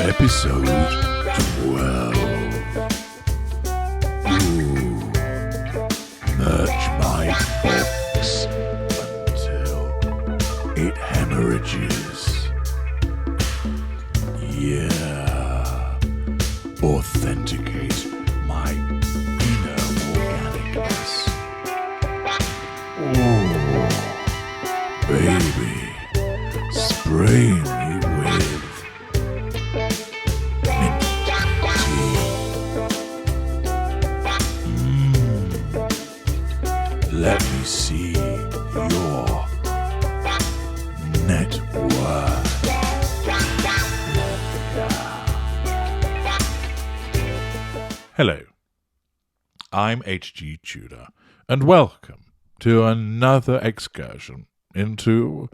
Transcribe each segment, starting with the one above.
Episode 12. Ooh. Merge my box until it hemorrhages. Yeah. Authenticate my inner organicness. Ooh. Baby. Spray me with mint tea. Let me see your net worth. Hello, I'm H.G. Tudor, and welcome to another excursion into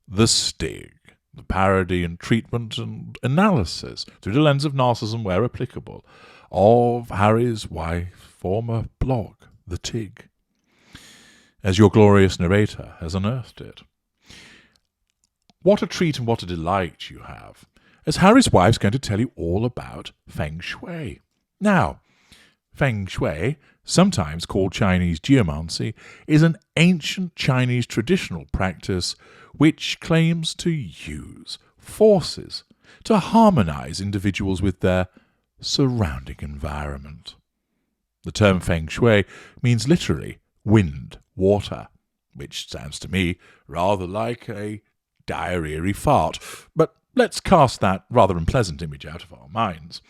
the Stig, the parody and treatment and analysis, through the lens of narcissism where applicable, of Harry's wife's former blog, The Tig, as your glorious narrator has unearthed it. What a treat and what a delight you have, as Harry's wife's going to tell you all about Feng Shui. Now, Feng Shui, sometimes called Chinese geomancy, is an ancient Chinese traditional practice which claims to use forces to harmonize individuals with their surrounding environment. The term Feng Shui means literally wind, water, which sounds to me rather like a diarrhea-y fart, but let's cast that rather unpleasant image out of our minds.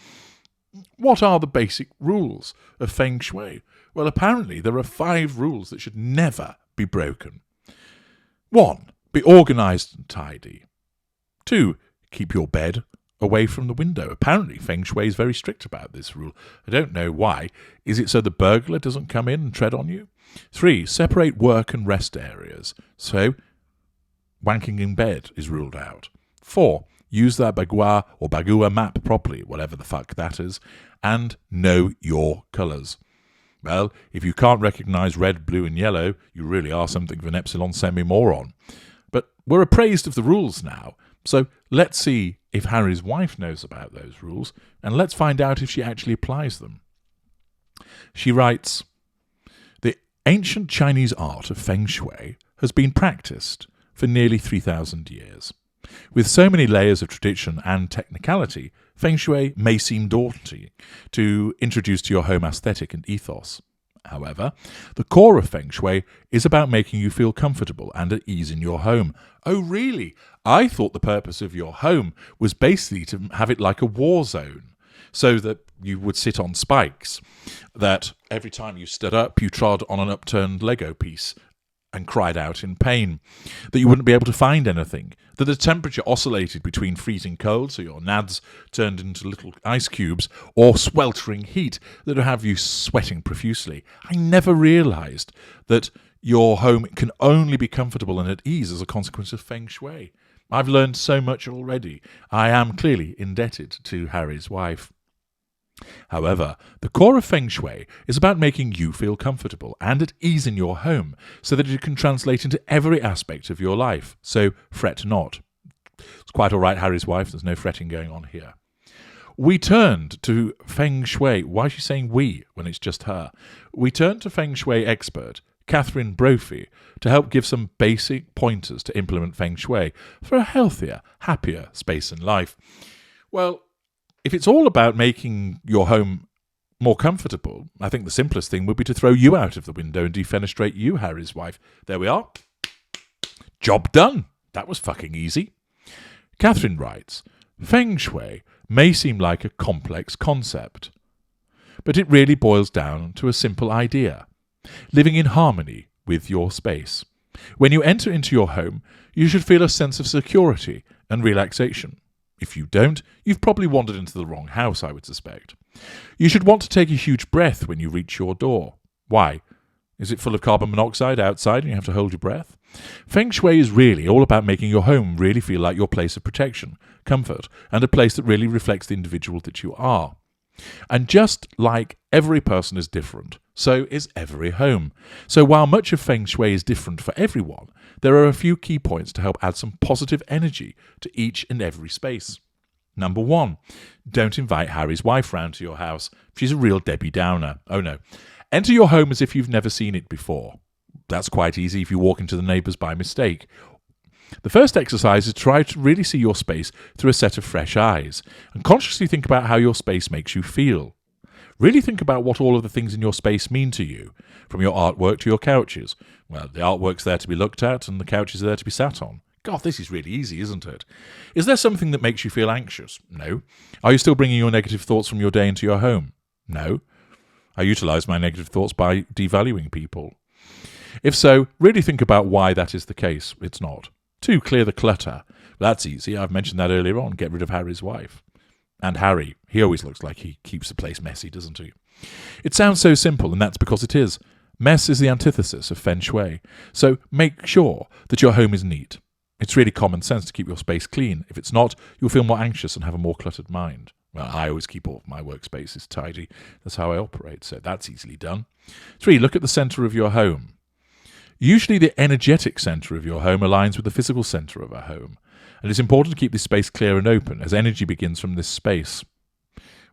What are the basic rules of Feng Shui? Well, apparently there are 5 rules that should never be broken. 1. Be organised and tidy. 2. Keep your bed away from the window. Apparently Feng Shui is very strict about this rule. I don't know why. Is it so the burglar doesn't come in and tread on you? 3. Separate work and rest areas. So, wanking in bed is ruled out. 4. Use that bagua or bagua map properly, whatever the fuck that is, and know your colours. Well, if you can't recognise red, blue and yellow, you really are something of an epsilon semi-moron. But we're appraised of the rules now, so let's see if Harry's wife knows about those rules, and let's find out if she actually applies them. She writes, "The ancient Chinese art of Feng Shui has been practised for nearly 3,000 years. With so many layers of tradition and technicality, Feng Shui may seem daunting to introduce to your home aesthetic and ethos. However, the core of Feng Shui is about making you feel comfortable and at ease in your home." Oh, really? I thought the purpose of your home was basically to have it like a war zone, so that you would sit on spikes, that every time you stood up, you trod on an upturned Lego piece and cried out in pain, that you wouldn't be able to find anything, that the temperature oscillated between freezing cold, so your nads turned into little ice cubes, or sweltering heat that would have you sweating profusely. I never realised that your home can only be comfortable and at ease as a consequence of Feng Shui. I've learned so much already. I am clearly indebted to Harry's wife. However, the core of Feng Shui is about making you feel comfortable and at ease in your home so that it can translate into every aspect of your life. So fret not. It's quite all right, Harry's wife. There's no fretting going on here. We turned to Feng Shui. Why is she saying we when it's just her? We turned to Feng Shui expert Catherine Brophy to help give some basic pointers to implement Feng Shui for a healthier, happier space in life. Well, if it's all about making your home more comfortable, I think the simplest thing would be to throw you out of the window and defenestrate you, Harry's wife. There we are. Job done. That was fucking easy. Catherine writes, "Feng Shui may seem like a complex concept, but it really boils down to a simple idea: living in harmony with your space. When you enter into your home, you should feel a sense of security and relaxation. If you don't, you've probably wandered into the wrong house, I would suspect. You should want to take a huge breath when you reach your door. Why? Is it full of carbon monoxide outside and you have to hold your breath? Feng Shui is really all about making your home really feel like your place of protection, comfort, and a place that really reflects the individual that you are. And just like every person is different, so is every home. So while much of Feng Shui is different for everyone, there are a few key points to help add some positive energy to each and every space. Number 1, don't invite Harry's wife round to your house. She's a real Debbie Downer. Oh no. Enter your home as if you've never seen it before. That's quite easy if you walk into the neighbours by mistake. The first exercise is to try to really see your space through a set of fresh eyes and consciously think about how your space makes you feel. Really think about what all of the things in your space mean to you, from your artwork to your couches. Well, the artwork's there to be looked at and the couches are there to be sat on. God, this is really easy, isn't it? Is there something that makes you feel anxious? No. Are you still bringing your negative thoughts from your day into your home? No. I utilise my negative thoughts by devaluing people. If so, really think about why that is the case. It's not. 2, clear the clutter. That's easy. I've mentioned that earlier on. Get rid of Harry's wife. And Harry, he always looks like he keeps the place messy, doesn't he? It sounds so simple, and that's because it is. Mess is the antithesis of Feng Shui. So make sure that your home is neat. It's really common sense to keep your space clean. If it's not, you'll feel more anxious and have a more cluttered mind. Well, I always keep all of my workspaces tidy. That's how I operate, so that's easily done. 3, look at the centre of your home. Usually the energetic centre of your home aligns with the physical centre of a home, and it's important to keep this space clear and open, as energy begins from this space.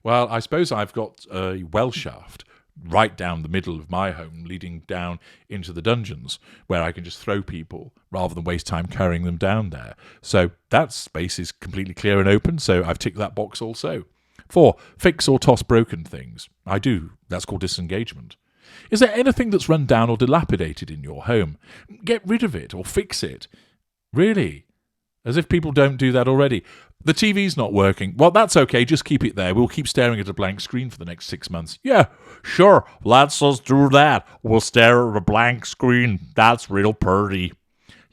Well, I suppose I've got a well shaft right down the middle of my home, leading down into the dungeons, where I can just throw people rather than waste time carrying them down there. So that space is completely clear and open, so I've ticked that box also. 4, fix or toss broken things. I do. That's called disengagement. Is there anything that's run down or dilapidated in your home? Get rid of it or fix it. Really? As if people don't do that already. The TV's not working. Well, that's okay. Just keep it there. We'll keep staring at a blank screen for the next 6 months. Yeah, sure. Let's just do that. We'll stare at a blank screen. That's real purty.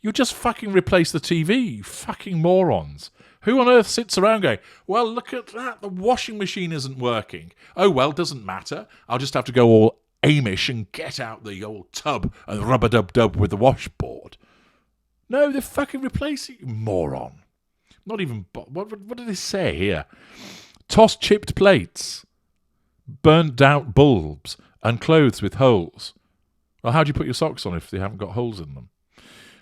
You just fucking replace the TV, you fucking morons. Who on earth sits around going, well, look at that. The washing machine isn't working. Oh, well, doesn't matter. I'll just have to go all Amish and get out the old tub and rub-a-dub-dub with the washboard. No, they're fucking replacing you, moron. Not even... What did they say here? Toss chipped plates, burnt out bulbs, and clothes with holes. Well, how do you put your socks on if they haven't got holes in them?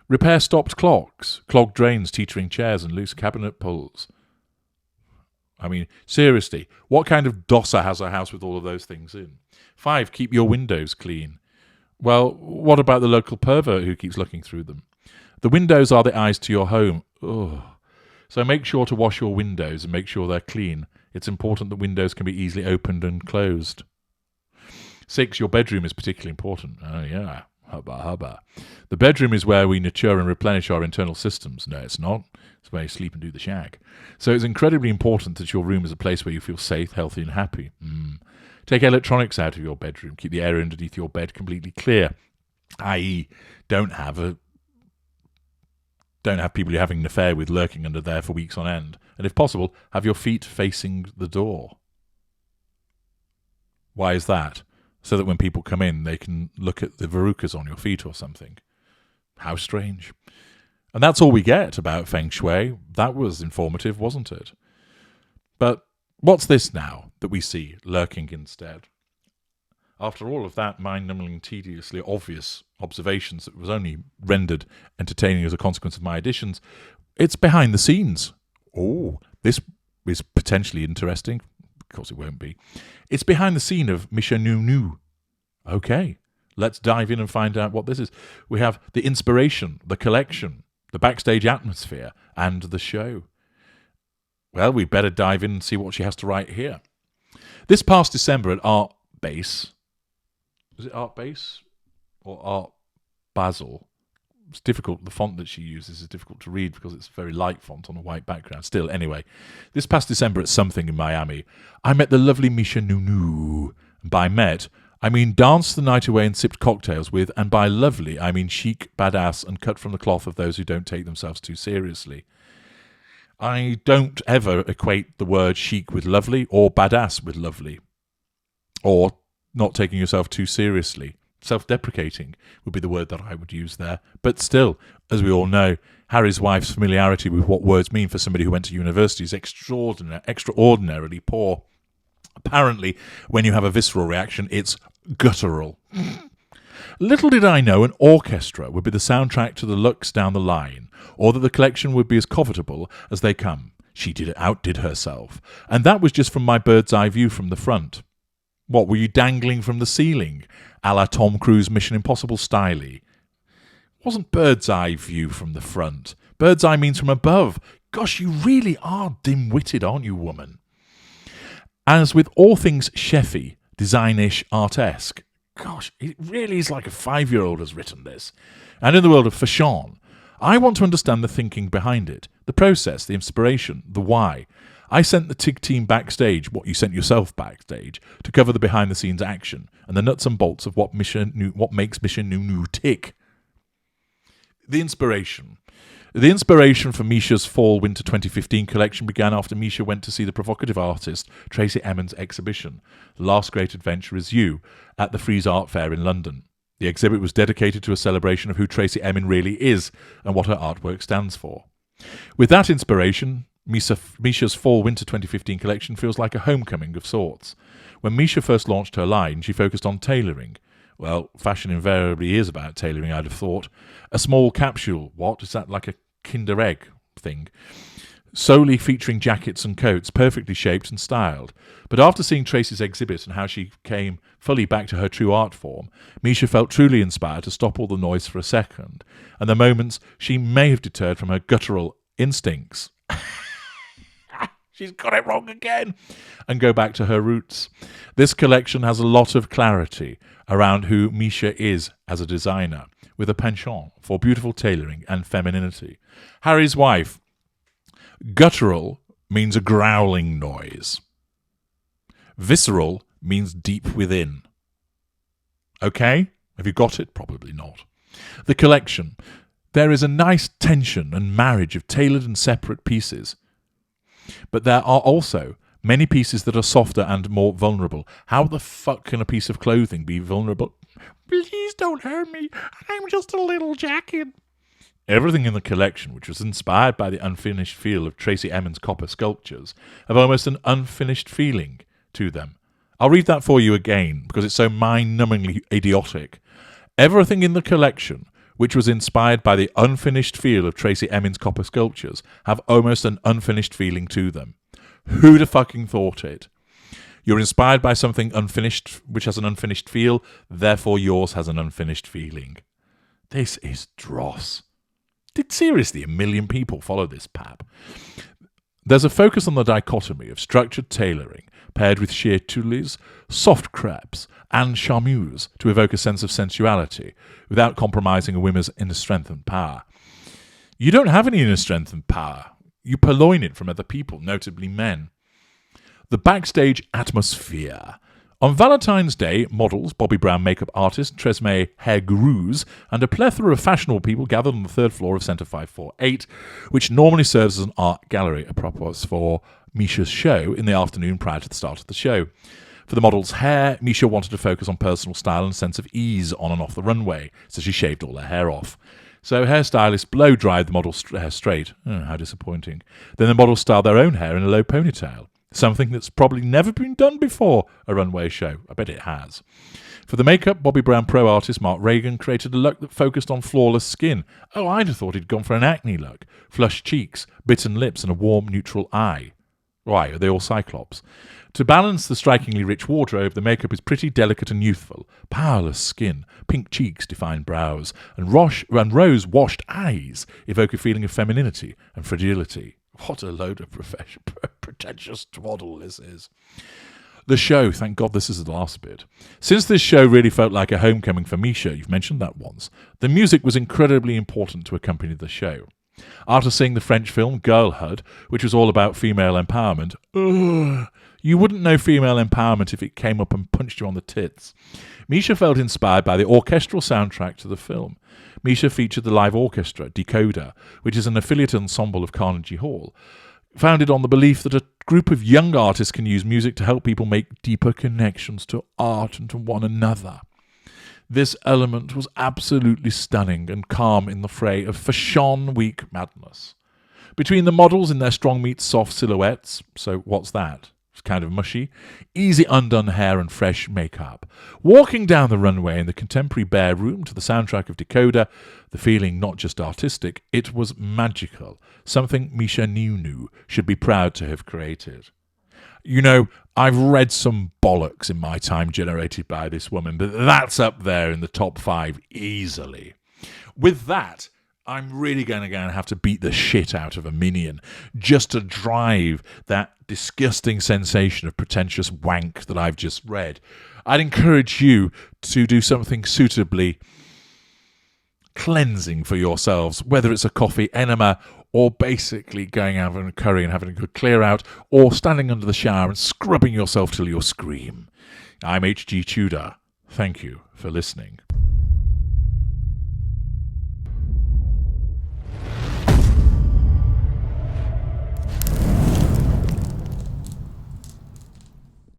Repair stopped clocks, clogged drains, teetering chairs, and loose cabinet pulls. I mean, seriously, what kind of dosser has a house with all of those things in? 5, keep your windows clean. Well, what about the local pervert who keeps looking through them? The windows are the eyes to your home. Ugh. So make sure to wash your windows and make sure they're clean. It's important that windows can be easily opened and closed. 6, your bedroom is particularly important. Oh, yeah. Hubba, hubba. The bedroom is where we nurture and replenish our internal systems. No, it's not. It's where you sleep and do the shag. So it's incredibly important that your room is a place where you feel safe, healthy, and happy. Take electronics out of your bedroom. Keep the area underneath your bed completely clear. I.e., don't have people you're having an affair with lurking under there for weeks on end. And if possible, have your feet facing the door. Why is that? So that when people come in, they can look at the verrucas on your feet or something. How strange. And that's all we get about Feng Shui. That was informative, wasn't it? But what's this now that we see lurking instead? After all of that mind-numbing, tediously obvious observations that was only rendered entertaining as a consequence of my additions, it's behind the scenes. Oh, this is potentially interesting. Of course it won't be. It's behind the scene of Misha Nu. Okay, let's dive in and find out what this is. We have the inspiration, the collection, the backstage atmosphere, and the show. Well, we better dive in and see what she has to write here. This past December at Art Base, is it Art Base or Art Basel? It's difficult. The font that she uses is difficult to read because it's a very light font on a white background. Still, anyway, this past December at something in Miami, I met the lovely Misha Nu. And by met, I mean danced the night away and sipped cocktails with, and by lovely, I mean chic, badass, and cut from the cloth of those who don't take themselves too seriously. I don't ever equate the word chic with lovely or badass with lovely, or not taking yourself too seriously. Self-deprecating would be the word that I would use there. But still, as we all know, Harry's wife's familiarity with what words mean for somebody who went to university is extraordinarily poor. Apparently, when you have a visceral reaction, it's guttural. Little did I know an orchestra would be the soundtrack to the looks down the line, or that the collection would be as covetable as they come. She outdid herself. And that was just from my bird's eye view from the front. What, were you dangling from the ceiling, a la Tom Cruise Mission Impossible styley? Wasn't bird's eye view from the front. Bird's eye means from above. Gosh, you really are dim-witted, aren't you, woman? As with all things chefy, designish, art-esque, gosh, it really is like a 5-year-old has written this. And in the world of fashion, I want to understand the thinking behind it, the process, the inspiration, the why. I sent the TIG team backstage, what you sent yourself backstage, to cover the behind-the-scenes action and the nuts and bolts of what makes Mission New tick. The inspiration. The inspiration for Misha's Fall-Winter 2015 collection began after Misha went to see the provocative artist Tracey Emin's exhibition, The Last Great Adventure Is You, at the Frieze Art Fair in London. The exhibit was dedicated to a celebration of who Tracey Emin really is and what her artwork stands for. With that inspiration, Misha's Fall-Winter 2015 collection feels like a homecoming of sorts. When Misha first launched her line, she focused on tailoring. Well, fashion invariably is about tailoring, I'd have thought. A small capsule, what? Is that like a Kinder Egg thing? Solely featuring jackets and coats, perfectly shaped and styled. But after seeing Tracey's exhibit and how she came fully back to her true art form, Misha felt truly inspired to stop all the noise for a second, and the moments she may have deterred from her guttural instincts. She's got it wrong again! And go back to her roots. This collection has a lot of clarity around who Misha is as a designer, with a penchant for beautiful tailoring and femininity. Harry's wife. Guttural means a growling noise. Visceral means deep within. Okay? Have you got it? Probably not. The collection. There is a nice tension and marriage of tailored and separate pieces. But there are also many pieces that are softer and more vulnerable. How the fuck can a piece of clothing be vulnerable? Please don't hurt me. I'm just a little jacket. Everything in the collection, which was inspired by the unfinished feel of Tracey Emin's copper sculptures, have almost an unfinished feeling to them. I'll read that for you again, because it's so mind-numbingly idiotic. Everything in the collection, which was inspired by the unfinished feel of Tracey Emin's copper sculptures, have almost an unfinished feeling to them. Who'd have fucking thought it? You're inspired by something unfinished, which has an unfinished feel, therefore yours has an unfinished feeling. This is dross. Did seriously 1 million people follow this pap? There's a focus on the dichotomy of structured tailoring, paired with sheer tuiles, soft crepes, and charmeuse to evoke a sense of sensuality, without compromising a woman's inner strength and power. You don't have any inner strength and power. You purloin it from other people, notably men. The backstage atmosphere. On Valentine's Day, models, Bobby Brown makeup artist, Tresemme hair gurus, and a plethora of fashionable people gathered on the third floor of Centre 548, which normally serves as an art gallery, apropos for Misha's show in the afternoon prior to the start of the show. For the model's hair, Misha wanted to focus on personal style and a sense of ease on and off the runway, so she shaved all her hair off. So hairstylists blow-dried the model's hair straight. Oh, how disappointing. Then the models styled their own hair in a low ponytail. Something that's probably never been done before a runway show. I bet it has. For the makeup, Bobby Brown pro artist Mark Reagan created a look that focused on flawless skin. Oh, I'd have thought he'd gone for an acne look. Flushed cheeks, bitten lips, and a warm, neutral eye. Why, are they all Cyclops? To balance the strikingly rich wardrobe, the makeup is pretty delicate and youthful. Powerless skin, pink cheeks, defined brows, and rose-washed eyes evoke a feeling of femininity and fragility. What a load of pretentious twaddle this is. The show, thank God this is the last bit. Since this show really felt like a homecoming for Misha, you've mentioned that once, the music was incredibly important to accompany the show. After seeing the French film Girlhood, which was all about female empowerment, you wouldn't know female empowerment if it came up and punched you on the tits. Misha felt inspired by the orchestral soundtrack to the film. Misha featured the live orchestra, Decoder, which is an affiliate ensemble of Carnegie Hall, founded on the belief that a group of young artists can use music to help people make deeper connections to art and to one another. This element was absolutely stunning and calm in the fray of Fashion Week madness. Between the models in their strong meets soft silhouettes, so what's that? It's kind of mushy. Easy undone hair and fresh makeup. Walking down the runway in the contemporary bare room to the soundtrack of Decoder, the feeling not just artistic, it was magical. Something Misha Nunu should be proud to have created. You know, I've read some bollocks in my time generated by this woman, but that's up there in the top 5 easily. With that, I'm really going to have to beat the shit out of a minion just to drive that disgusting sensation of pretentious wank that I've just read. I'd encourage you to do something suitably cleansing for yourselves, whether it's a coffee enema or basically going out and a curry and having a good clear out, or standing under the shower and scrubbing yourself till you scream. I'm H.G. Tudor. Thank you for listening.